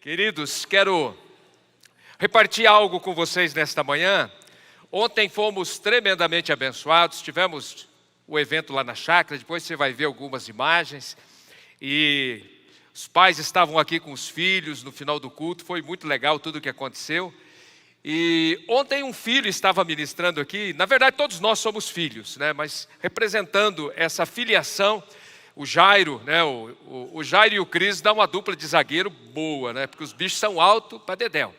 Queridos, quero repartir algo com vocês nesta manhã. Ontem fomos tremendamente abençoados, tivemos o evento lá na chácara, depois você vai ver algumas imagens. E os pais estavam aqui com os filhos no final do culto, foi muito legal tudo o que aconteceu. E ontem um filho estava ministrando aqui, na verdade todos nós somos filhos, né? Mas representando essa filiação, o Jairo, né? O Jairo e o Cris dão uma dupla de zagueiro boa, né? Porque os bichos são altos para dedéu.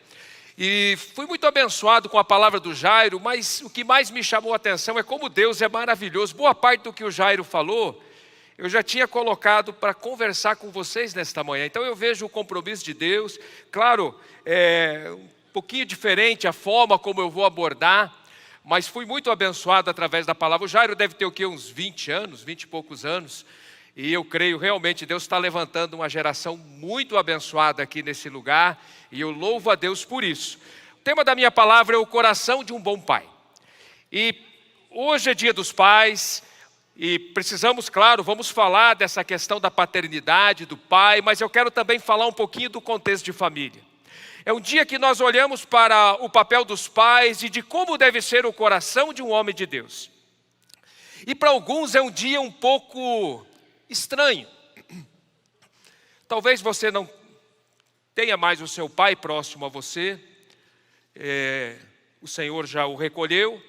E fui muito abençoado com a palavra do Jairo, mas o que mais me chamou a atenção é como Deus é maravilhoso. Boa parte do que o Jairo falou, eu já tinha colocado para conversar com vocês nesta manhã. Então eu vejo o compromisso de Deus, claro, um pouquinho diferente a forma como eu vou abordar, mas fui muito abençoado através da palavra. O Jairo deve ter o quê? Uns 20 anos, 20 e poucos anos. E eu creio realmente Deus está levantando uma geração muito abençoada aqui nesse lugar. E eu louvo a Deus por isso. O tema da minha palavra é o coração de um bom pai. E hoje é dia dos pais. E precisamos, claro, vamos falar dessa questão da paternidade, do pai. Mas eu quero também falar um pouquinho do contexto de família. É um dia que nós olhamos para o papel dos pais e de como deve ser o coração de um homem de Deus. E para alguns é um dia um pouco estranho. Talvez você não tenha mais o seu pai próximo a você, o Senhor já o recolheu.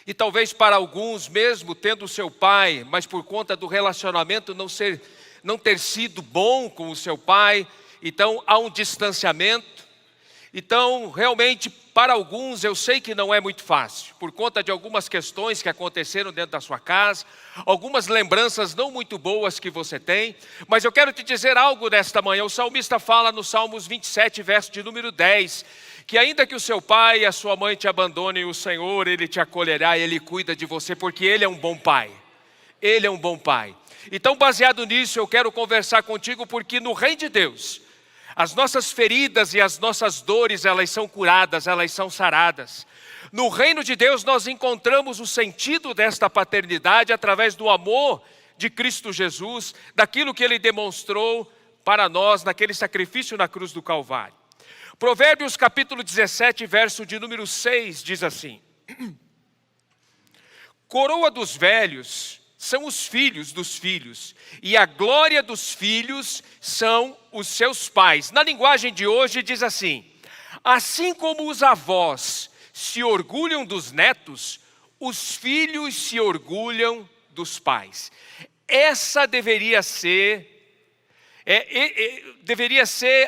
E talvez para alguns, mesmo tendo o seu pai, mas por conta do relacionamento não ter sido bom com o seu pai, então há um distanciamento. Então realmente para alguns eu sei que não é muito fácil, por conta de algumas questões que aconteceram dentro da sua casa, algumas lembranças não muito boas que você tem, mas eu quero te dizer algo nesta manhã. O salmista fala no Salmos 27, verso de número 10, que ainda que o seu pai e a sua mãe te abandonem, o Senhor, Ele te acolherá, Ele cuida de você, porque Ele é um bom pai. Ele é um bom pai. Então baseado nisso eu quero conversar contigo, porque no reino de Deus, as nossas feridas e as nossas dores, elas são curadas, elas são saradas. No reino de Deus nós encontramos o sentido desta paternidade através do amor de Cristo Jesus, daquilo que Ele demonstrou para nós naquele sacrifício na cruz do Calvário. Provérbios capítulo 17, verso de número 6, diz assim: coroa dos velhos são os filhos dos filhos, e a glória dos filhos são os seus pais. Na linguagem de hoje diz assim: assim como os avós se orgulham dos netos, os filhos se orgulham dos pais. Essa deveria ser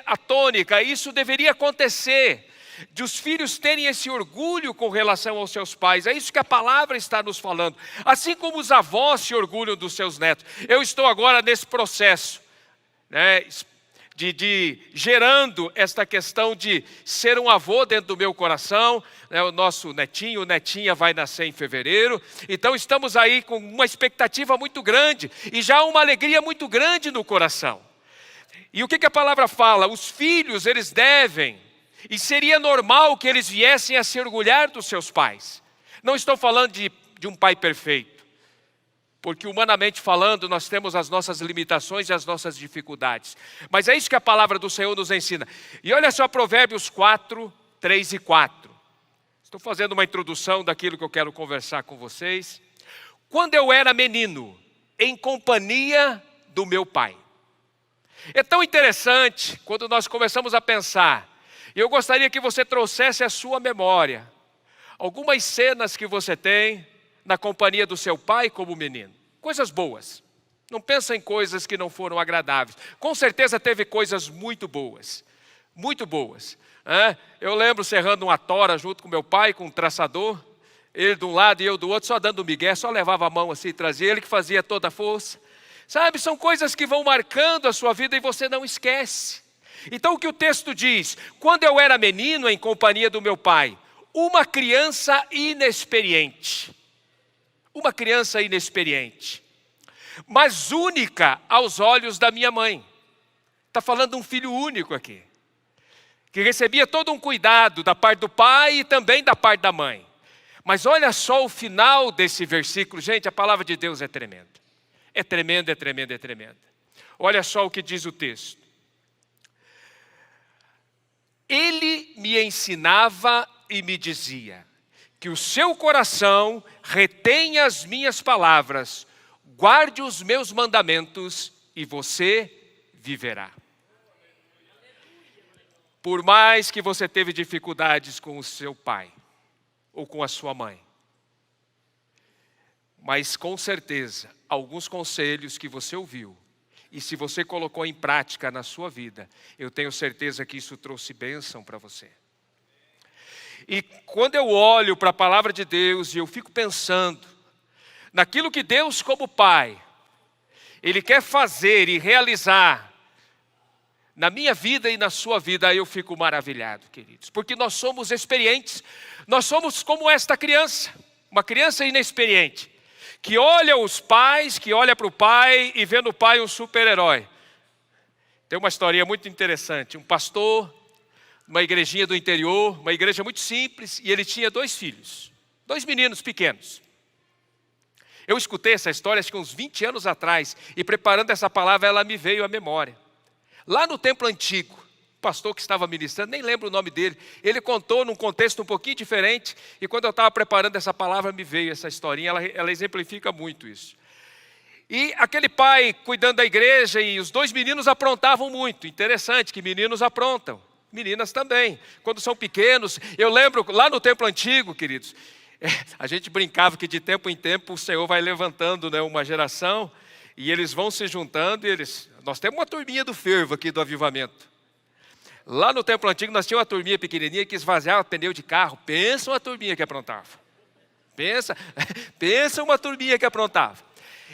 a tônica, isso deveria acontecer, de os filhos terem esse orgulho com relação aos seus pais. É isso que a palavra está nos falando. Assim como os avós se orgulham dos seus netos. Eu estou agora nesse processo, né, de gerando esta questão de ser um avô dentro do meu coração, né, o nosso netinho, netinha vai nascer em fevereiro. Então estamos aí com uma expectativa muito grande e já uma alegria muito grande no coração. E o que a palavra fala? Os filhos, eles devem, e seria normal que eles viessem a se orgulhar dos seus pais. Não estou falando de um pai perfeito, porque humanamente falando nós temos as nossas limitações e as nossas dificuldades. Mas é isso que a palavra do Senhor nos ensina. E olha só Provérbios 4, 3 e 4. Estou fazendo uma introdução daquilo que eu quero conversar com vocês. Quando eu era menino, em companhia do meu pai. É tão interessante quando nós começamos a pensar. E eu gostaria que você trouxesse à sua memória algumas cenas que você tem na companhia do seu pai como menino. Coisas boas. Não pensa em coisas que não foram agradáveis. Com certeza teve coisas muito boas. Muito boas. Eu lembro serrando uma tora junto com meu pai, com um traçador. Ele de um lado e eu do outro, só dando migué, só levava a mão assim e trazia. Ele que fazia toda a força. Sabe, são coisas que vão marcando a sua vida e você não esquece. Então o que o texto diz? Quando eu era menino em companhia do meu pai, uma criança inexperiente, mas única aos olhos da minha mãe. Está falando de um filho único aqui, que recebia todo um cuidado da parte do pai e também da parte da mãe. Mas olha só o final desse versículo, gente, a palavra de Deus é tremenda. É tremenda, é tremenda, é tremenda. Olha só o que diz o texto. me ensinava e me dizia: que o seu coração retenha as minhas palavras, guarde os meus mandamentos e você viverá. Por mais que você teve dificuldades com o seu pai ou com a sua mãe, mas com certeza, alguns conselhos que você ouviu, e se você colocou em prática na sua vida, eu tenho certeza que isso trouxe bênção para você. E quando eu olho para a palavra de Deus e eu fico pensando naquilo que Deus como Pai, Ele quer fazer e realizar na minha vida e na sua vida, aí eu fico maravilhado, queridos. Porque nós somos experientes, nós somos como esta criança, uma criança inexperiente, que olha os pais, que olha para o pai e vê no pai um super-herói. Tem uma historinha muito interessante, um pastor, uma igrejinha do interior, uma igreja muito simples, e ele tinha 2 filhos, 2 meninos pequenos. Eu escutei essa história acho que uns 20 anos atrás, e preparando essa palavra ela me veio à memória. Lá no templo antigo, o pastor que estava ministrando, nem lembro o nome dele, ele contou num contexto um pouquinho diferente, e quando eu estava preparando essa palavra me veio essa historinha, ela exemplifica muito isso. E aquele pai cuidando da igreja, e os 2 meninos aprontavam muito. Interessante que meninos aprontam, meninas também, quando são pequenos. Eu lembro lá no templo antigo, queridos, a gente brincava que de tempo em tempo o Senhor vai levantando, né, uma geração, e eles vão se juntando, e nós temos uma turminha do fervo aqui do avivamento. Lá no templo antigo nós tínhamos uma turminha pequenininha que esvaziava pneu de carro. Pensa uma turminha que aprontava. Pensa uma turminha que aprontava.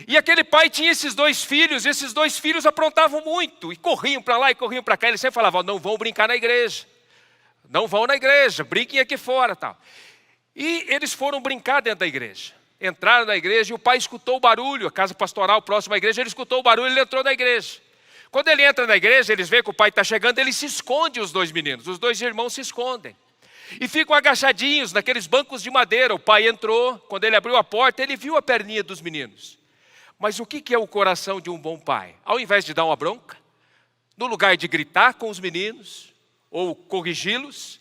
E aquele pai tinha esses 2 filhos, e esses 2 filhos aprontavam muito, e corriam para lá e corriam para cá. Ele sempre falava: não vão brincar na igreja, não vão na igreja, brinquem aqui fora, tal. E eles foram brincar dentro da igreja. Entraram na igreja e o pai escutou o barulho, a casa pastoral próxima à igreja, ele escutou o barulho e ele entrou na igreja. Quando ele entra na igreja, eles veem que o pai está chegando, ele se esconde, os 2 meninos, os 2 irmãos se escondem. E ficam agachadinhos naqueles bancos de madeira. O pai entrou, quando ele abriu a porta, ele viu a perninha dos meninos. Mas o que é o coração de um bom pai? Ao invés de dar uma bronca, no lugar de gritar com os meninos, ou corrigi-los,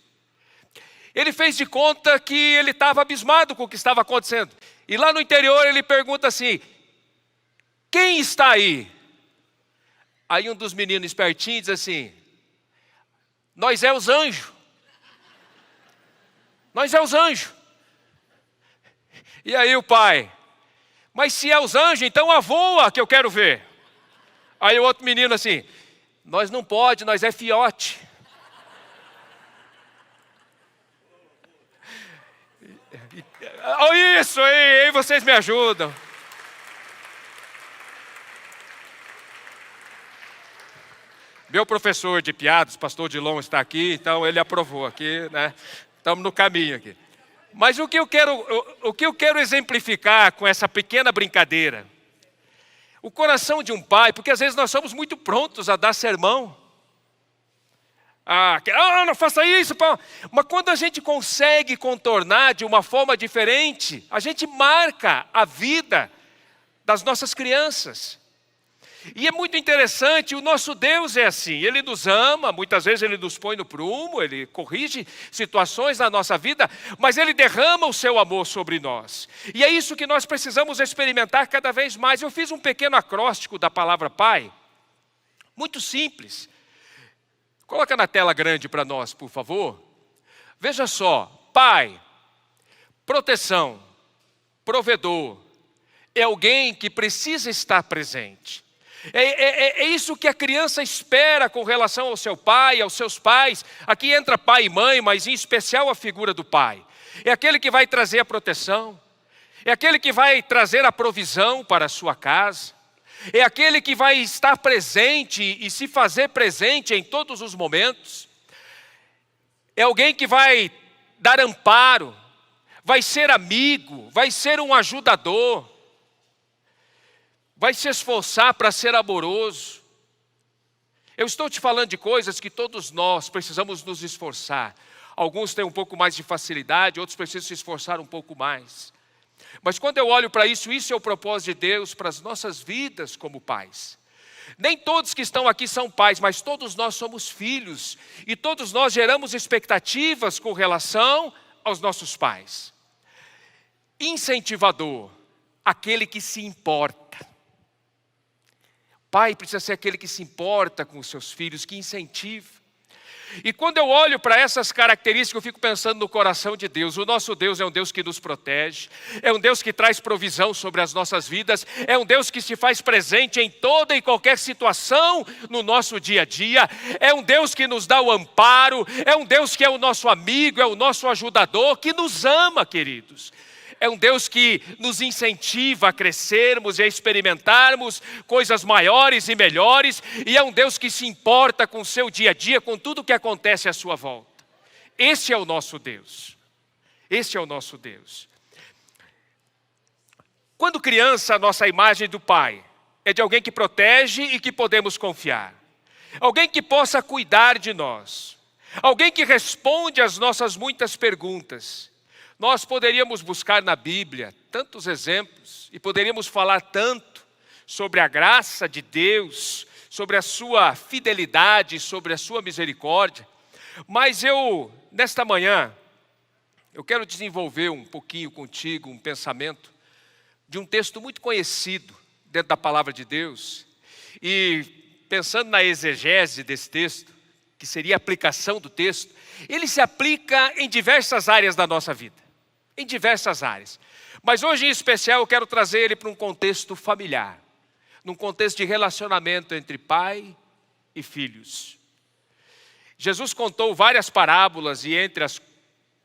ele fez de conta que ele estava abismado com o que estava acontecendo. E lá no interior ele pergunta assim: quem está aí? Aí um dos meninos espertinhos diz assim: nós é os anjos. Nós é os anjos. E aí o pai: mas se é os anjos, então avoa que eu quero ver. Aí o outro menino assim: nós não pode, nós é fiote. Olha isso aí vocês me ajudam. Meu professor de piadas, pastor Dilon, está aqui, então ele aprovou aqui, né? Estamos no caminho aqui. Mas o que eu quero exemplificar com essa pequena brincadeira, o coração de um pai, porque às vezes nós somos muito prontos a dar sermão. Não faça isso, pai. Mas quando a gente consegue contornar de uma forma diferente, a gente marca a vida das nossas crianças. E é muito interessante, o nosso Deus é assim, Ele nos ama, muitas vezes Ele nos põe no prumo, Ele corrige situações na nossa vida, mas Ele derrama o seu amor sobre nós. E é isso que nós precisamos experimentar cada vez mais. Eu fiz um pequeno acróstico da palavra pai, muito simples. Coloca na tela grande para nós, por favor. Veja só, pai, proteção, provedor, é alguém que precisa estar presente. É isso que a criança espera com relação ao seu pai, aos seus pais. Aqui entra pai e mãe, mas em especial a figura do pai. É aquele que vai trazer a proteção, é aquele que vai trazer a provisão para a sua casa, é aquele que vai estar presente e se fazer presente em todos os momentos. É alguém que vai dar amparo, vai ser amigo, vai ser um ajudador, vai se esforçar para ser amoroso. Eu estou te falando de coisas que todos nós precisamos nos esforçar. Alguns têm um pouco mais de facilidade, outros precisam se esforçar um pouco mais. Mas quando eu olho para isso, isso é o propósito de Deus para as nossas vidas como pais. Nem todos que estão aqui são pais, mas todos nós somos filhos. E todos nós geramos expectativas com relação aos nossos pais. Incentivador, aquele que se importa. Pai precisa ser aquele que se importa com os seus filhos, que incentiva. E quando eu olho para essas características, eu fico pensando no coração de Deus. O nosso Deus é um Deus que nos protege, é um Deus que traz provisão sobre as nossas vidas, é um Deus que se faz presente em toda e qualquer situação no nosso dia a dia, é um Deus que nos dá o amparo, é um Deus que é o nosso amigo, é o nosso ajudador, que nos ama, queridos. É um Deus que nos incentiva a crescermos e a experimentarmos coisas maiores e melhores. E é um Deus que se importa com o seu dia a dia, com tudo o que acontece à sua volta. Esse é o nosso Deus. Esse é o nosso Deus. Quando criança, a nossa imagem do Pai é de alguém que protege e que podemos confiar. Alguém que possa cuidar de nós. Alguém que responde às nossas muitas perguntas. Nós poderíamos buscar na Bíblia tantos exemplos e poderíamos falar tanto sobre a graça de Deus, sobre a sua fidelidade, sobre a sua misericórdia. Mas nesta manhã, eu quero desenvolver um pouquinho contigo um pensamento de um texto muito conhecido dentro da palavra de Deus. E pensando na exegese desse texto, que seria a aplicação do texto, ele se aplica em diversas áreas da nossa vida. Em diversas áreas. Mas hoje em especial eu quero trazer ele para um contexto familiar. Num contexto de relacionamento entre pai e filhos. Jesus contou várias parábolas e entre as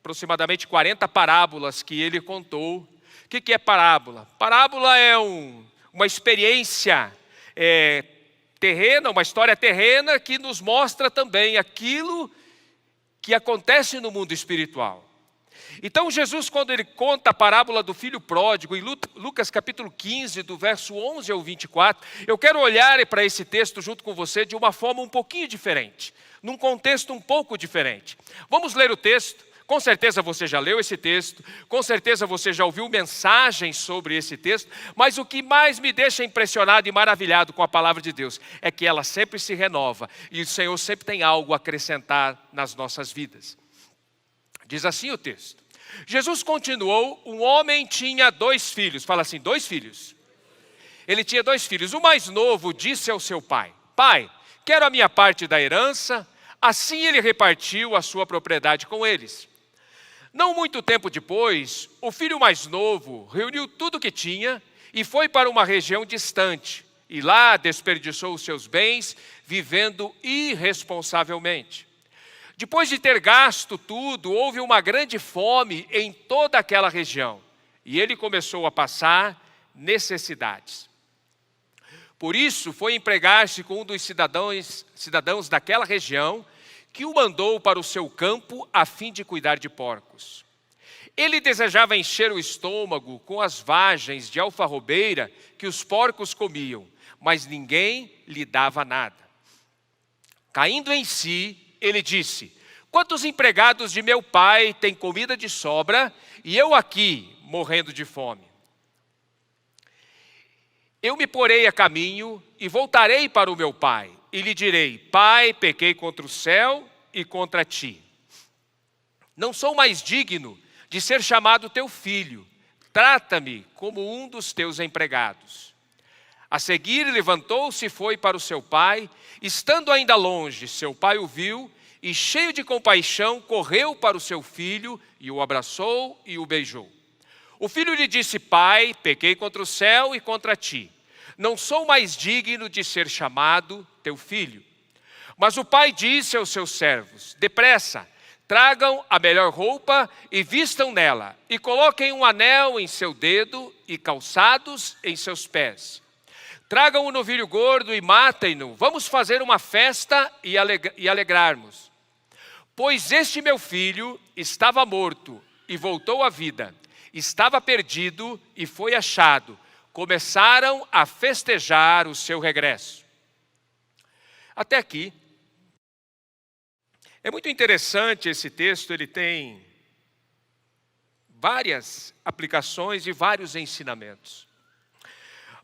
aproximadamente 40 parábolas que ele contou. O que é parábola? Parábola é uma experiência terrena, uma história terrena que nos mostra também aquilo que acontece no mundo espiritual. Então Jesus, quando ele conta a parábola do filho pródigo, em Lucas capítulo 15, do verso 11 ao 24, eu quero olhar para esse texto junto com você de uma forma um pouquinho diferente, num contexto um pouco diferente. Vamos ler o texto, com certeza você já leu esse texto, com certeza você já ouviu mensagens sobre esse texto, mas o que mais me deixa impressionado e maravilhado com a palavra de Deus é que ela sempre se renova e o Senhor sempre tem algo a acrescentar nas nossas vidas. Diz assim o texto. Jesus continuou, um homem tinha 2 filhos. Fala assim, 2 filhos. Ele tinha 2 filhos. O mais novo disse ao seu pai, pai, quero a minha parte da herança. Assim ele repartiu a sua propriedade com eles. Não muito tempo depois, o filho mais novo reuniu tudo o que tinha e foi para uma região distante. E lá desperdiçou os seus bens, vivendo irresponsavelmente. Depois de ter gasto tudo, houve uma grande fome em toda aquela região. E ele começou a passar necessidades. Por isso, foi empregar-se com um dos cidadãos daquela região, que o mandou para o seu campo a fim de cuidar de porcos. Ele desejava encher o estômago com as vagens de alfarrobeira que os porcos comiam, mas ninguém lhe dava nada. Caindo em si, ele disse, quantos empregados de meu pai têm comida de sobra e eu aqui morrendo de fome? Eu me porei a caminho e voltarei para o meu pai e lhe direi, pai, pequei contra o céu e contra ti. Não sou mais digno de ser chamado teu filho, trata-me como um dos teus empregados. A seguir levantou-se e foi para o seu pai, estando ainda longe, seu pai o viu e cheio de compaixão correu para o seu filho e o abraçou e o beijou. O filho lhe disse, pai, pequei contra o céu e contra ti. Não sou mais digno de ser chamado teu filho. Mas o pai disse aos seus servos, depressa, tragam a melhor roupa e vistam nela, e coloquem um anel em seu dedo e calçados em seus pés. Tragam um novilho gordo e matem-no, vamos fazer uma festa e alegrarmos. Pois este meu filho estava morto e voltou à vida, estava perdido e foi achado. Começaram a festejar o seu regresso. Até aqui. É muito interessante esse texto, ele tem várias aplicações e vários ensinamentos.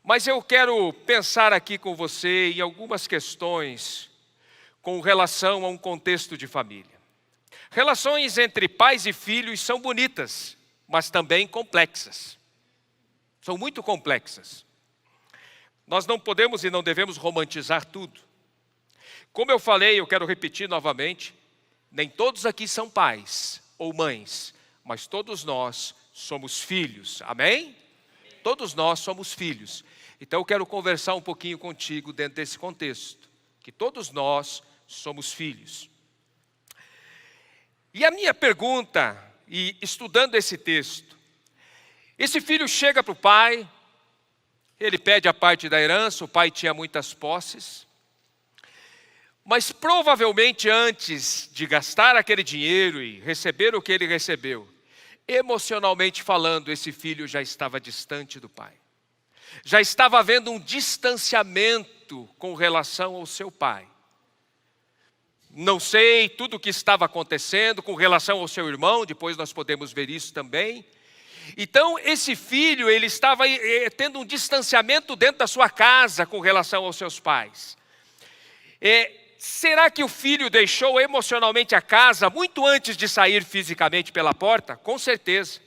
Mas eu quero pensar aqui com você em algumas questões com relação a um contexto de família. Relações entre pais e filhos são bonitas, mas também complexas. São muito complexas. Nós não podemos e não devemos romantizar tudo. Como eu falei, eu quero repetir novamente, nem todos aqui são pais ou mães, mas todos nós somos filhos, amém? Todos nós somos filhos. Então eu quero conversar um pouquinho contigo dentro desse contexto, que todos nós somos filhos. E a minha pergunta, e estudando esse texto, esse filho chega para o pai, ele pede a parte da herança, o pai tinha muitas posses, mas provavelmente antes de gastar aquele dinheiro e receber o que ele recebeu, emocionalmente falando, esse filho já estava distante do pai. Já estava havendo um distanciamento com relação ao seu pai. Não sei tudo o que estava acontecendo com relação ao seu irmão, depois nós podemos ver isso também. Então esse filho, ele estava tendo um distanciamento dentro da sua casa com relação aos seus pais. Será que o filho deixou emocionalmente a casa muito antes de sair fisicamente pela porta? Com certeza.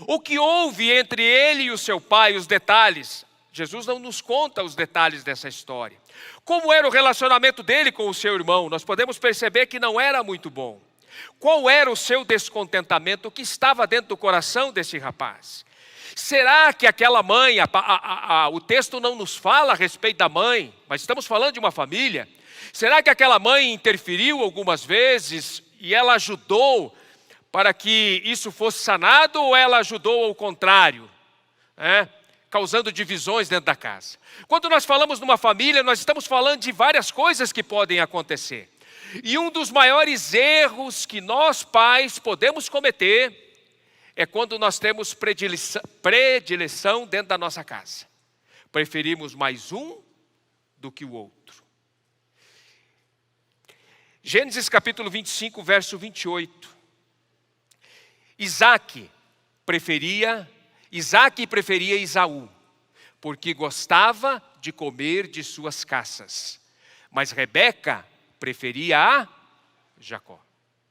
O que houve entre ele e o seu pai, os detalhes, Jesus não nos conta os detalhes dessa história. Como era o relacionamento dele com o seu irmão? Nós podemos perceber que não era muito bom. Qual era o seu descontentamento? O que estava dentro do coração desse rapaz? Será que aquela mãe, o texto não nos fala a respeito da mãe, mas estamos falando de uma família. Será que aquela mãe interferiu algumas vezes e ela ajudou para que isso fosse sanado, ou ela ajudou ao contrário, causando divisões dentro da casa? Quando nós falamos numa família, nós estamos falando de várias coisas que podem acontecer. E um dos maiores erros que nós pais podemos cometer é quando nós temos predileção dentro da nossa casa. Preferimos mais um do que o outro. Gênesis capítulo 25, verso 28. Isaac preferia Esaú, porque gostava de comer de suas caças. Mas Rebeca preferia a Jacó.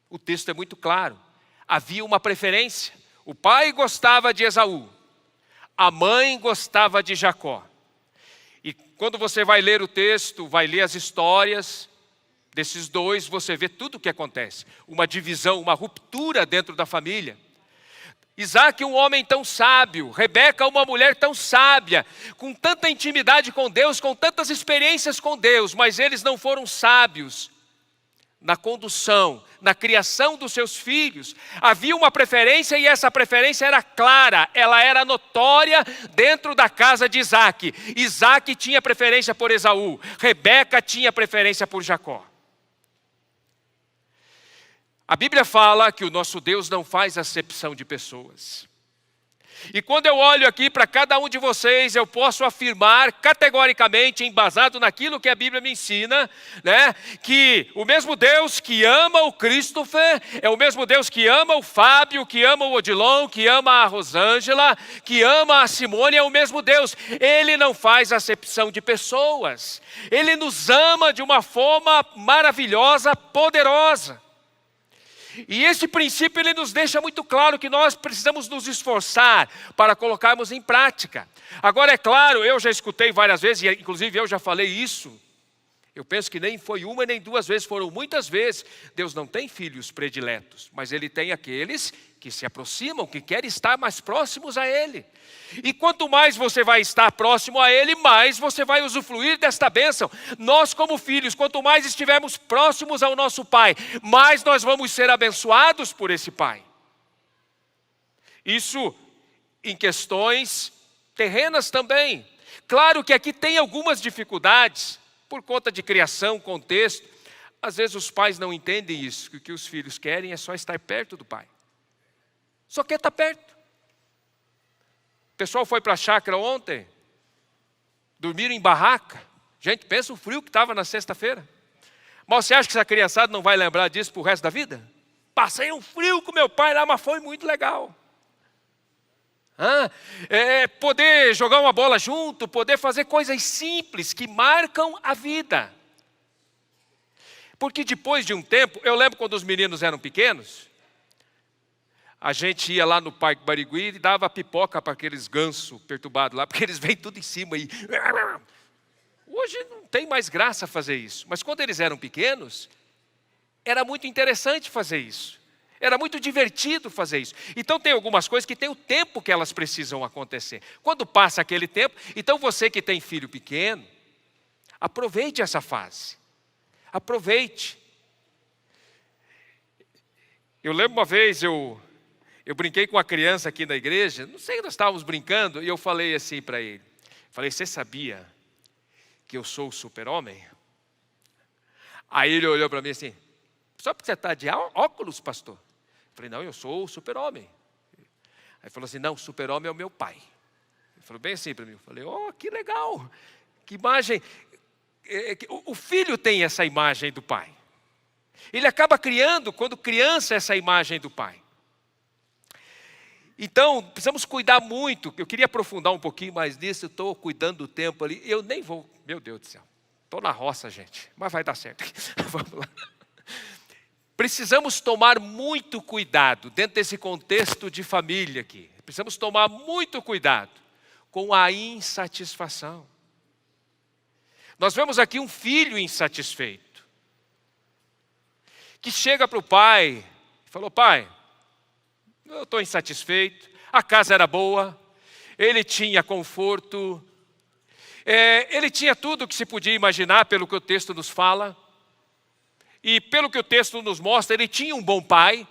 O texto é muito claro. Havia uma preferência. O pai gostava de Esaú. A mãe gostava de Jacó. E quando você vai ler o texto, vai ler as histórias desses dois, você vê tudo o que acontece. Uma divisão, uma ruptura dentro da família. Isaac, um homem tão sábio, Rebeca, uma mulher tão sábia, com tanta intimidade com Deus, com tantas experiências com Deus, mas eles não foram sábios na condução, na criação dos seus filhos. Havia uma preferência e essa preferência era clara, ela era notória dentro da casa de Isaac. Isaac tinha preferência por Esaú, Rebeca tinha preferência por Jacó. A Bíblia fala que o nosso Deus não faz acepção de pessoas. E quando eu olho aqui para cada um de vocês, eu posso afirmar categoricamente, embasado naquilo que a Bíblia me ensina, que o mesmo Deus que ama o Christopher, é o mesmo Deus que ama o Fábio, que ama o Odilon, que ama a Rosângela, que ama a Simone, é o mesmo Deus. Ele não faz acepção de pessoas. Ele nos ama de uma forma maravilhosa, poderosa. E esse princípio ele nos deixa muito claro que nós precisamos nos esforçar para colocarmos em prática. Agora é claro, eu já escutei várias vezes, e inclusive eu já falei isso, eu penso que nem foi uma nem duas vezes, foram muitas vezes. Deus não tem filhos prediletos, mas Ele tem aqueles que se aproximam, que querem estar mais próximos a Ele. E quanto mais você vai estar próximo a Ele, mais você vai usufruir desta bênção. Nós como filhos, quanto mais estivermos próximos ao nosso Pai, mais nós vamos ser abençoados por esse Pai. Isso em questões terrenas também. Claro que aqui tem algumas dificuldades, por conta de criação, contexto. Às vezes os pais não entendem isso, que o que os filhos querem é só estar perto do pai. Só quer estar perto. O pessoal foi para a chácara ontem, dormiram em barraca. Gente, pensa o frio que estava na sexta-feira. Mas você acha que essa criançada não vai lembrar disso para o resto da vida? Passei um frio com meu pai lá, mas foi muito legal. Poder jogar uma bola junto, poder fazer coisas simples que marcam a vida. Porque depois de um tempo, eu lembro quando os meninos eram pequenos, a gente ia lá no Parque Barigui e dava pipoca para aqueles gansos perturbados lá, porque eles vêm tudo em cima aí. Hoje não tem mais graça fazer isso, mas quando eles eram pequenos, era muito interessante fazer isso. Era muito divertido fazer isso. Então tem algumas coisas que tem o tempo que elas precisam acontecer. Quando passa aquele tempo, então você que tem filho pequeno, aproveite essa fase. Aproveite. Eu lembro uma vez, eu brinquei com uma criança aqui na igreja, não sei, nós estávamos brincando, e eu falei assim para ele. Falei, você sabia que eu sou o super-homem? Aí ele olhou para mim assim, só porque você está de óculos, pastor? Eu falei, não, eu sou o super-homem. Aí falou assim, não, o super-homem é o meu pai. Ele falou bem assim para mim. Eu falei, que legal, que imagem. O filho tem essa imagem do pai. Ele acaba criando, quando criança, essa imagem do pai. Então, precisamos cuidar muito. Eu queria aprofundar um pouquinho mais nisso, eu estou cuidando do tempo ali. Eu nem vou, meu Deus do céu. Estou na roça, gente, mas vai dar certo. Vamos lá. Precisamos tomar muito cuidado, dentro desse contexto de família aqui. Precisamos tomar muito cuidado com a insatisfação. Nós vemos aqui um filho insatisfeito, que chega para o pai e falou, pai, eu estou insatisfeito, a casa era boa, ele tinha conforto, ele tinha tudo o que se podia imaginar pelo que o texto nos fala, e pelo que o texto nos mostra, ele tinha um bom pai,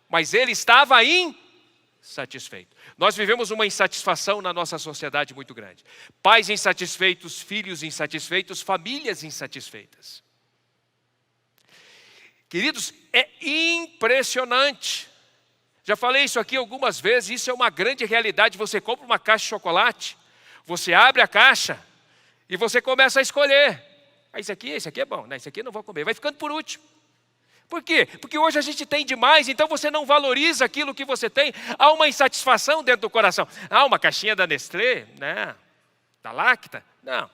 mas ele estava insatisfeito. Nós vivemos uma insatisfação na nossa sociedade muito grande. Pais insatisfeitos, filhos insatisfeitos, famílias insatisfeitas. Queridos, é impressionante. Já falei isso aqui algumas vezes, isso é uma grande realidade. Você compra uma caixa de chocolate, você abre a caixa e você começa a escolher. Esse aqui é bom, né? Esse aqui eu não vou comer, vai ficando por último. Por quê? Porque hoje a gente tem demais, então você não valoriza aquilo que você tem. Há uma insatisfação dentro do coração. Uma caixinha da Nestlé, né? Da Lacta, não.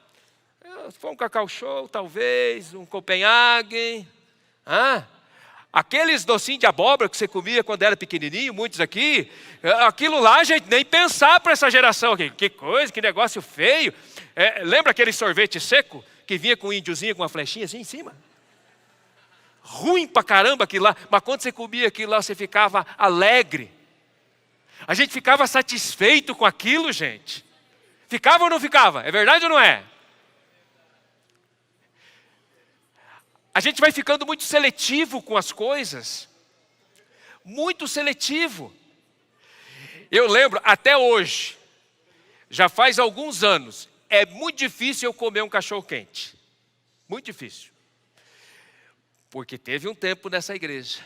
Se for um Cacau Show, talvez, um Copenhagen. Aqueles docinhos de abóbora que você comia quando era pequenininho, muitos aqui, aquilo lá, gente, nem pensar para essa geração aqui. Que coisa, que negócio feio. Lembra aquele sorvete seco que vinha com um índiozinho com uma flechinha assim em cima? Ruim pra caramba aquilo lá, mas quando você comia aquilo lá, você ficava alegre. A gente ficava satisfeito com aquilo, gente. Ficava ou não ficava? É verdade ou não é? A gente vai ficando muito seletivo com as coisas. Muito seletivo. Eu lembro, até hoje, já faz alguns anos, é muito difícil eu comer um cachorro-quente. Muito difícil. Porque teve um tempo nessa igreja.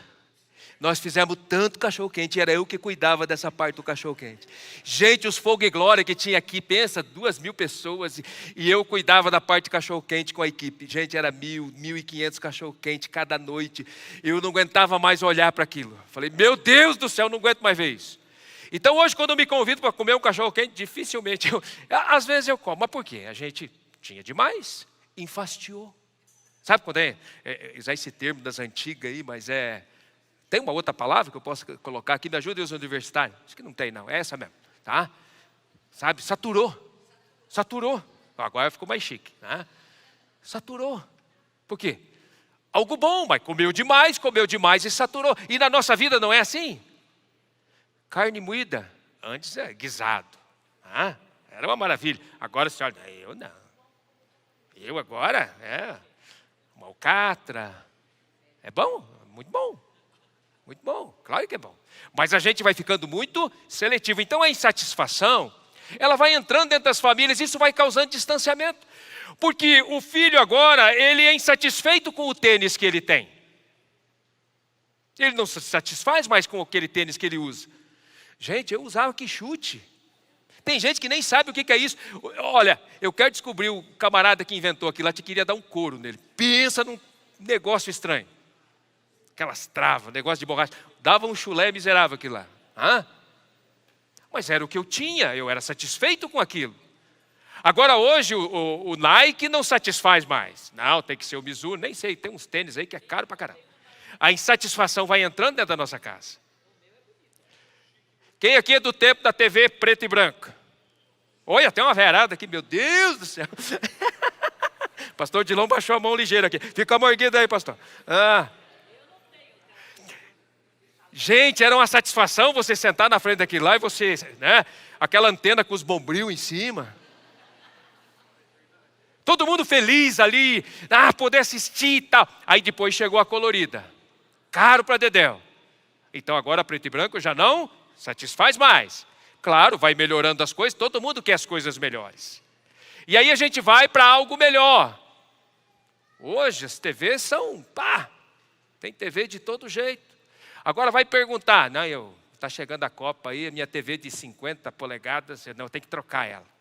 Nós fizemos tanto cachorro-quente, era eu que cuidava dessa parte do cachorro-quente. Gente, os fogo e glória que tinha aqui, pensa, 2.000 pessoas, e eu cuidava da parte de cachorro-quente com a equipe. Gente, era 1.000, 1.500 cachorro-quente cada noite. Eu não aguentava mais olhar para aquilo. Falei, meu Deus do céu, não aguento mais ver isso. Então hoje, quando eu me convido para comer um cachorro-quente, dificilmente, às vezes eu como. Mas por quê? A gente tinha demais, enfastiou. Sabe quando usar esse termo das antigas aí, mas tem uma outra palavra que eu posso colocar aqui? Me ajuda os universitários. Acho que não tem não, é essa mesmo, tá? Sabe, saturou. Agora ficou mais chique, né? Saturou. Por quê? Algo bom, mas comeu demais e saturou. E na nossa vida não é assim? Carne moída, antes guisado. Era uma maravilha. Agora você olha, eu não. Eu agora, uma alcatra. É bom, muito bom. Muito bom, claro que é bom. Mas a gente vai ficando muito seletivo. Então a insatisfação, ela vai entrando dentro das famílias, isso vai causando distanciamento. Porque o filho agora, ele é insatisfeito com o tênis que ele tem. Ele não se satisfaz mais com aquele tênis que ele usa. Gente, eu usava que chute. Tem gente que nem sabe o que é isso. Olha, eu quero descobrir o camarada que inventou aquilo lá, que queria dar um couro nele. Pensa num negócio estranho. Aquelas travas, negócio de borracha. Dava um chulé miserável aquilo lá. Mas era o que eu tinha, eu era satisfeito com aquilo. Agora hoje o Nike não satisfaz mais. Não, tem que ser o Mizuno, nem sei, tem uns tênis aí que é caro pra caramba. A insatisfação vai entrando dentro da nossa casa. Quem aqui é do tempo da TV preta e branca? Olha, tem uma verada aqui, meu Deus do céu. Pastor Dilão baixou a mão ligeira aqui. Fica morguido aí, pastor. Gente, era uma satisfação você sentar na frente daquilo lá e você, né? Aquela antena com os bombril em cima. Todo mundo feliz ali, poder assistir e tal. Aí depois chegou a colorida. Caro para dedéu. Então agora preto e branco já não satisfaz mais. Claro, vai melhorando as coisas, todo mundo quer as coisas melhores. E aí a gente vai para algo melhor. Hoje as TVs são, tem TV de todo jeito. Agora vai perguntar, está chegando a Copa aí, a minha TV de 50 polegadas, não, tem que trocar ela.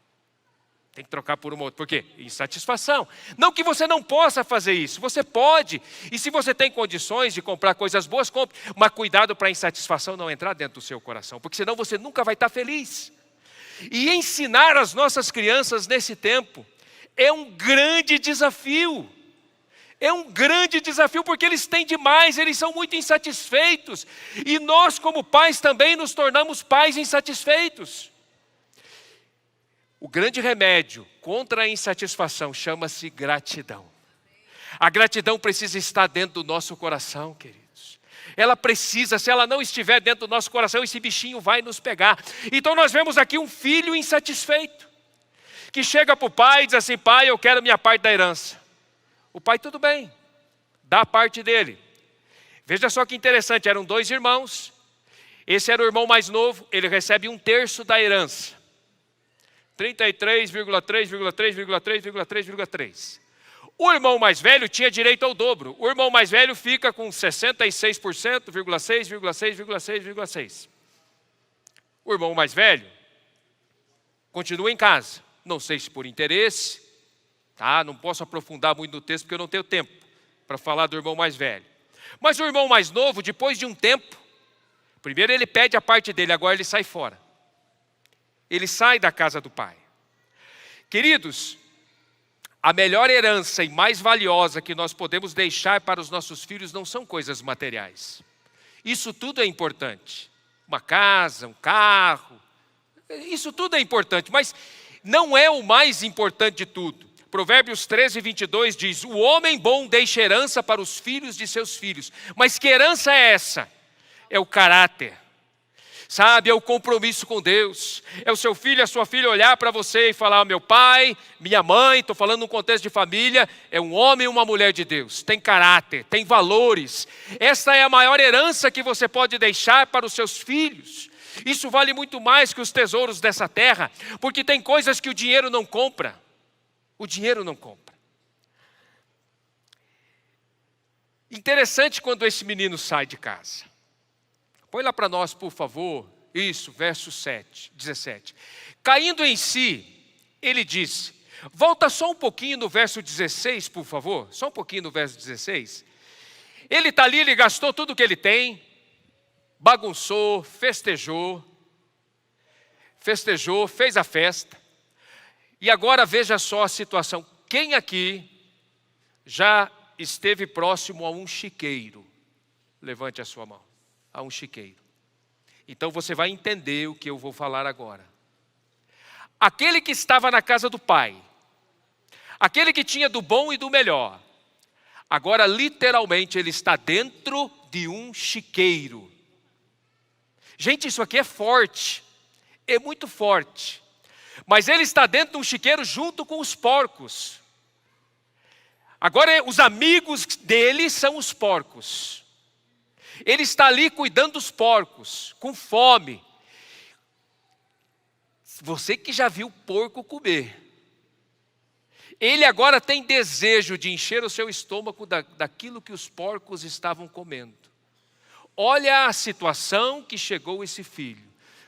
Tem que trocar por uma outra. Por quê? Insatisfação. Não que você não possa fazer isso. Você pode. E se você tem condições de comprar coisas boas, compre. Mas cuidado para a insatisfação não entrar dentro do seu coração. Porque senão você nunca vai estar feliz. E ensinar as nossas crianças nesse tempo é um grande desafio. É um grande desafio porque eles têm demais, eles são muito insatisfeitos. E nós como pais também nos tornamos pais insatisfeitos. O grande remédio contra a insatisfação chama-se gratidão. A gratidão precisa estar dentro do nosso coração, queridos. Ela precisa, se ela não estiver dentro do nosso coração, esse bichinho vai nos pegar. Então nós vemos aqui um filho insatisfeito, que chega para o pai e diz assim: pai, eu quero minha parte da herança. O pai, tudo bem, dá a parte dele. Veja só que interessante, eram 2 irmãos. Esse era o irmão mais novo, ele recebe 1/3 da herança. 33,3,3,3,3,3,3. O irmão mais velho tinha direito ao dobro. O irmão mais velho fica com 66,6,6,6,6,6. O irmão mais velho continua em casa. Não sei se por interesse, não posso aprofundar muito no texto porque eu não tenho tempo para falar do irmão mais velho. Mas o irmão mais novo, depois de um tempo, primeiro ele pede a parte dele, agora ele sai fora. Ele sai da casa do pai. Queridos, a melhor herança e mais valiosa que nós podemos deixar para os nossos filhos não são coisas materiais. Isso tudo é importante. Uma casa, um carro, isso tudo é importante, mas não é o mais importante de tudo. Provérbios 13:22 diz: o homem bom deixa herança para os filhos de seus filhos. Mas que herança é essa? É o caráter. Sabe, é o compromisso com Deus. É o seu filho, a sua filha olhar para você e falar: meu pai, minha mãe, estou falando num contexto de família, é um homem e uma mulher de Deus. Tem caráter, tem valores. Essa é a maior herança que você pode deixar para os seus filhos. Isso vale muito mais que os tesouros dessa terra, porque tem coisas que o dinheiro não compra. O dinheiro não compra. Interessante quando esse menino sai de casa. Põe lá para nós, por favor. Isso, verso 17. Caindo em si, ele disse. Volta só um pouquinho no verso 16, por favor. Só um pouquinho no verso 16. Ele está ali, ele gastou tudo que ele tem. Bagunçou, festejou, fez a festa. E agora veja só a situação. Quem aqui já esteve próximo a um chiqueiro? Levante a sua mão. A um chiqueiro. Então você vai entender o que eu vou falar agora. Aquele que estava na casa do pai, aquele que tinha do bom e do melhor, agora literalmente ele está dentro de um chiqueiro. Gente, isso aqui é forte, é muito forte. Mas ele está dentro de um chiqueiro junto com os porcos. Agora os amigos dele são os porcos. Ele está ali cuidando dos porcos, com fome. Você que já viu porco comer. Ele agora tem desejo de encher o seu estômago daquilo que os porcos estavam comendo. Olha a situação que chegou esse filho,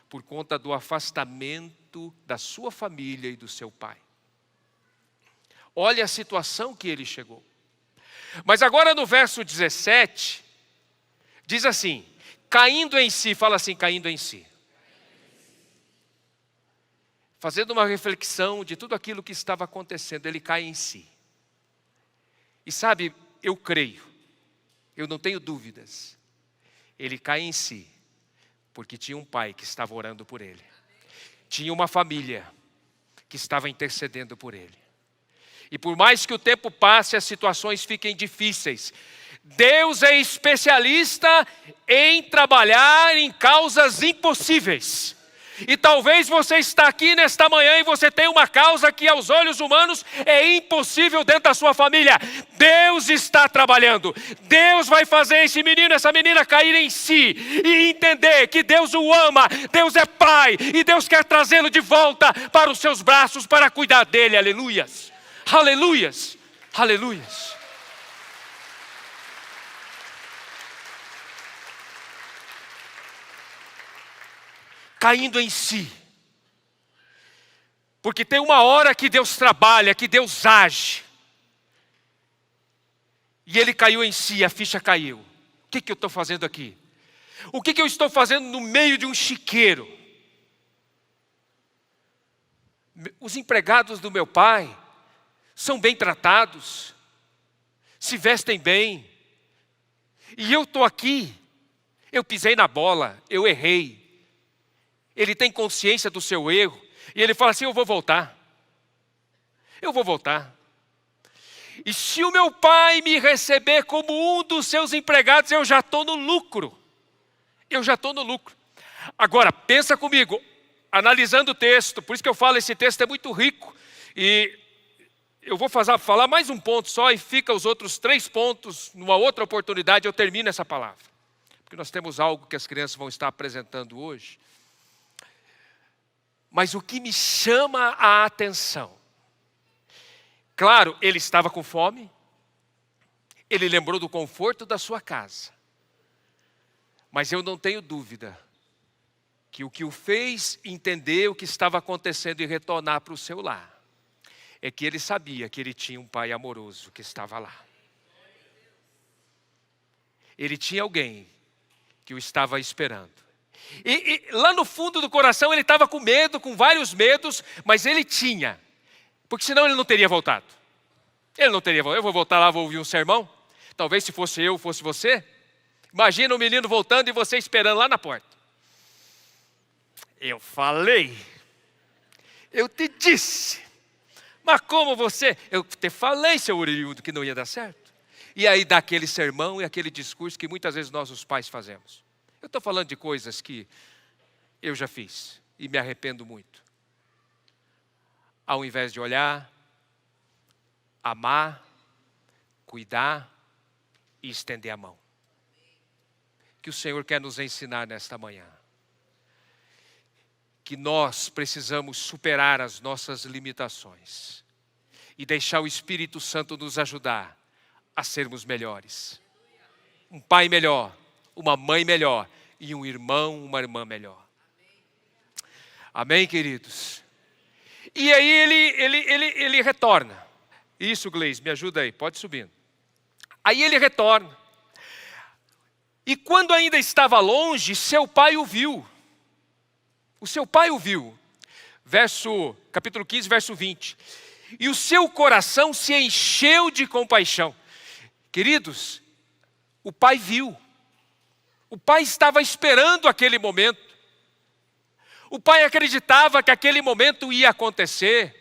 por conta do afastamento da sua família e do seu pai. Olha a situação que ele chegou. Mas agora no verso 17, diz assim, caindo em si, fala assim, caindo em si. fazendo uma reflexão de tudo aquilo que estava acontecendo, ele cai em si. E sabe, eu creio, eu não tenho dúvidas, ele cai em si, porque tinha um pai que estava orando por ele. Tinha uma família que estava intercedendo por ele. E por mais que o tempo passe, as situações fiquem difíceis, Deus é especialista em trabalhar em causas impossíveis. E talvez você está aqui nesta manhã e você tem uma causa que aos olhos humanos é impossível dentro da sua família. Deus está trabalhando. Deus vai fazer esse menino, essa menina cair em si e entender que Deus o ama, Deus é Pai e Deus quer trazê-lo de volta para os seus braços para cuidar dele. Aleluias, aleluias, aleluias. Caindo em si. Porque tem uma hora que Deus trabalha, que Deus age. E ele caiu em si, a ficha caiu. O que eu estou fazendo aqui? O que eu estou fazendo no meio de um chiqueiro? Os empregados do meu pai são bem tratados, se vestem bem. E eu estou aqui, eu pisei na bola, eu errei. Ele tem consciência do seu erro. E ele fala assim, eu vou voltar. Eu vou voltar. E se o meu pai me receber como um dos seus empregados, eu já estou no lucro. Eu já estou no lucro. Agora, pensa comigo, analisando o texto. Por isso que eu falo, esse texto é muito rico. E eu vou falar mais um ponto só e fica os outros 3 pontos. Numa outra oportunidade eu termino essa palavra. Porque nós temos algo que as crianças vão estar apresentando hoje. Mas o que me chama a atenção, claro, ele estava com fome, ele lembrou do conforto da sua casa, mas eu não tenho dúvida que o que o fez entender o que estava acontecendo e retornar para o seu lar, é que ele sabia que ele tinha um pai amoroso que estava lá. Ele tinha alguém que o estava esperando. E lá no fundo do coração ele estava com medo, com vários medos, mas ele tinha, porque senão ele não teria voltado. Ele não teria voltado. Eu vou voltar lá, vou ouvir um sermão. Talvez se fosse eu, fosse você. Imagina o menino voltando e você esperando lá na porta. Eu falei, eu te disse, mas como você? Eu te falei, seu oriundo, que não ia dar certo. E aí dá aquele sermão e aquele discurso que muitas vezes nós os pais fazemos. Eu estou falando de coisas que eu já fiz e me arrependo muito. Ao invés de olhar, amar, cuidar e estender a mão. Que o Senhor quer nos ensinar nesta manhã. Que nós precisamos superar as nossas limitações e deixar o Espírito Santo nos ajudar a sermos melhores. Um pai melhor, uma mãe melhor e um irmão, uma irmã melhor. Amém, queridos? E aí ele retorna. Isso, Gleice, me ajuda aí, pode subindo. Aí ele retorna. E quando ainda estava longe, seu pai o viu. O seu pai o viu. Capítulo 15, verso 20. E o seu coração se encheu de compaixão. Queridos, o pai viu. O pai estava esperando aquele momento. O pai acreditava que aquele momento ia acontecer.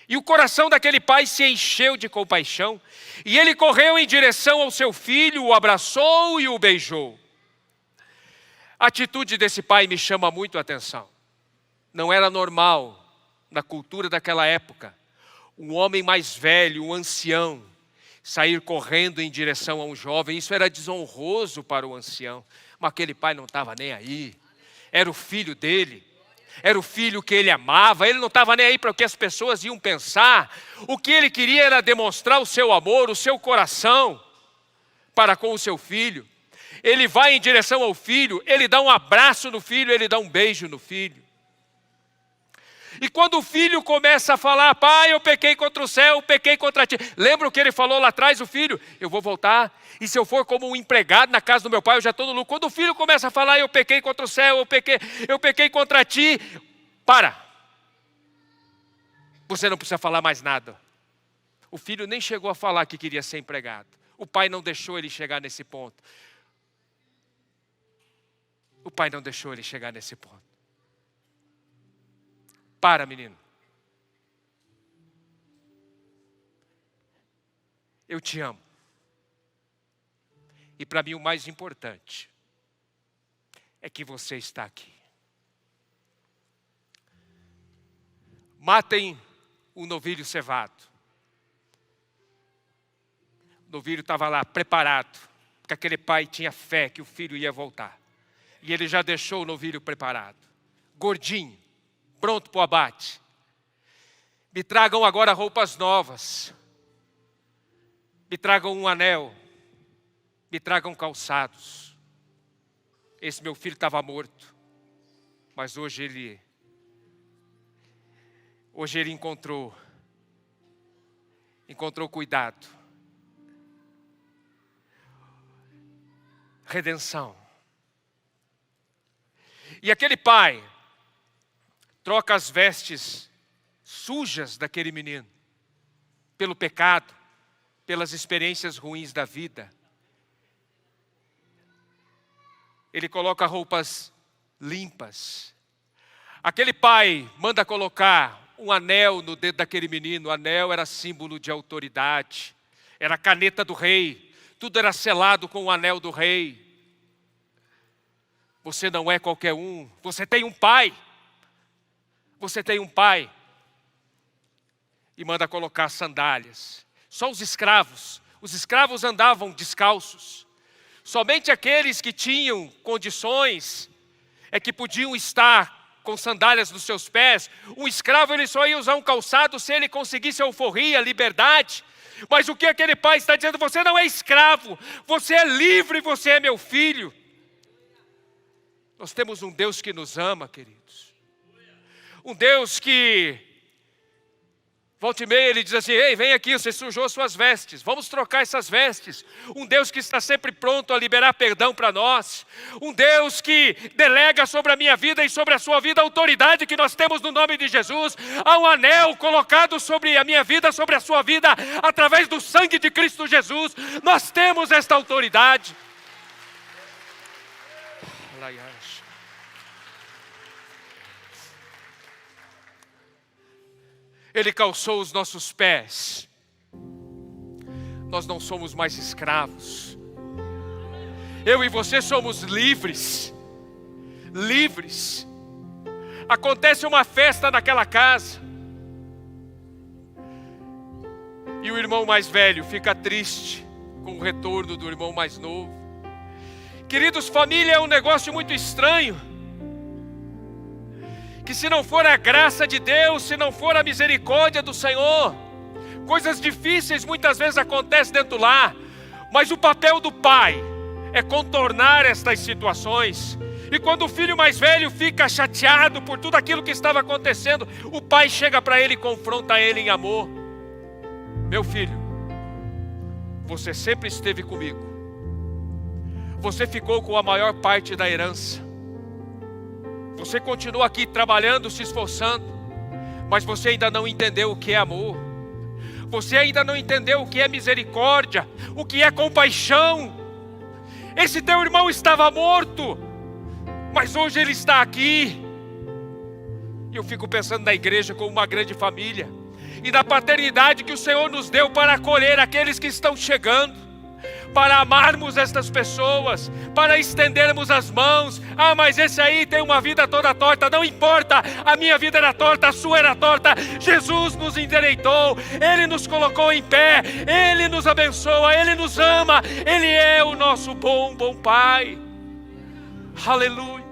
E o coração daquele pai se encheu de compaixão. E ele correu em direção ao seu filho, o abraçou e o beijou. A atitude desse pai me chama muito a atenção. Não era normal, na cultura daquela época, um homem mais velho, um ancião, sair correndo em direção a um jovem. Isso era desonroso para o ancião. Mas aquele pai não estava nem aí. Era o filho dele. Era o filho que ele amava. Ele não estava nem aí para o que as pessoas iam pensar. O que ele queria era demonstrar o seu amor, o seu coração para com o seu filho. Ele vai em direção ao filho, ele dá um abraço no filho, ele dá um beijo no filho. E quando o filho começa a falar, pai, eu pequei contra o céu, eu pequei contra ti. Lembra o que ele falou lá atrás, o filho? Eu vou voltar, e se eu for como um empregado na casa do meu pai, eu já estou no lucro. Quando o filho começa a falar, eu pequei contra o céu, eu pequei contra ti. para. Você não precisa falar mais nada. O filho nem chegou a falar que queria ser empregado. O pai não deixou ele chegar nesse ponto. O pai não deixou ele chegar nesse ponto. Para, menino. Eu te amo. E para mim o mais importante é que você está aqui. Matem o novilho cevado. O novilho estava lá preparado, porque aquele pai tinha fé que o filho ia voltar. E ele já deixou o novilho preparado, gordinho, pronto para o abate. Me tragam agora roupas novas. Me tragam um anel. Me tragam calçados. Esse meu filho estava morto, mas hoje ele encontrou cuidado, redenção. E aquele pai troca as vestes sujas daquele menino pelo pecado, pelas experiências ruins da vida. Ele coloca roupas limpas. Aquele pai manda colocar um anel no dedo daquele menino. O anel era símbolo de autoridade. Era a caneta do rei. Tudo era selado com o anel do rei. Você não é qualquer um. Você tem um pai. Você tem um pai. E manda colocar sandálias. Só os escravos. Os escravos andavam descalços. Somente aqueles que tinham condições é que podiam estar com sandálias nos seus pés. Um escravo ele só ia usar um calçado se ele conseguisse alforria, liberdade. Mas o que aquele pai está dizendo? Você não é escravo, você é livre, você é meu filho. Nós temos um Deus que nos ama, queridos. Um Deus que, volta e meia, ele diz assim: ei, vem aqui, você sujou suas vestes, vamos trocar essas vestes. Um Deus que está sempre pronto a liberar perdão para nós. Um Deus que delega sobre a minha vida e sobre a sua vida a autoridade que nós temos no nome de Jesus. Há um anel colocado sobre a minha vida, sobre a sua vida, através do sangue de Cristo Jesus. Nós temos esta autoridade. Ele calçou os nossos pés. Nós não somos mais escravos. Eu e você somos livres. Livres. Acontece uma festa naquela casa. E o irmão mais velho fica triste com o retorno do irmão mais novo. Queridos, família é um negócio muito estranho. Que se não for a graça de Deus, se não for a misericórdia do Senhor, coisas difíceis muitas vezes acontecem dentro do lar. Mas o papel do pai é contornar estas situações. E quando o filho mais velho fica chateado por tudo aquilo que estava acontecendo, o pai chega para ele e confronta ele em amor. Meu filho, você sempre esteve comigo. Você ficou com a maior parte da herança. Você continua aqui trabalhando, se esforçando, mas você ainda não entendeu o que é amor. Você ainda não entendeu o que é misericórdia, o que é compaixão. Esse teu irmão estava morto, mas hoje ele está aqui. E eu fico pensando na igreja como uma grande família, e na paternidade que o Senhor nos deu para acolher aqueles que estão chegando, para amarmos estas pessoas, para estendermos as mãos. Ah, mas esse aí tem uma vida toda torta. Não importa, a minha vida era torta, a sua era torta. Jesus nos endireitou, Ele nos colocou em pé, Ele nos abençoa, Ele nos ama, Ele é o nosso bom Pai. Aleluia.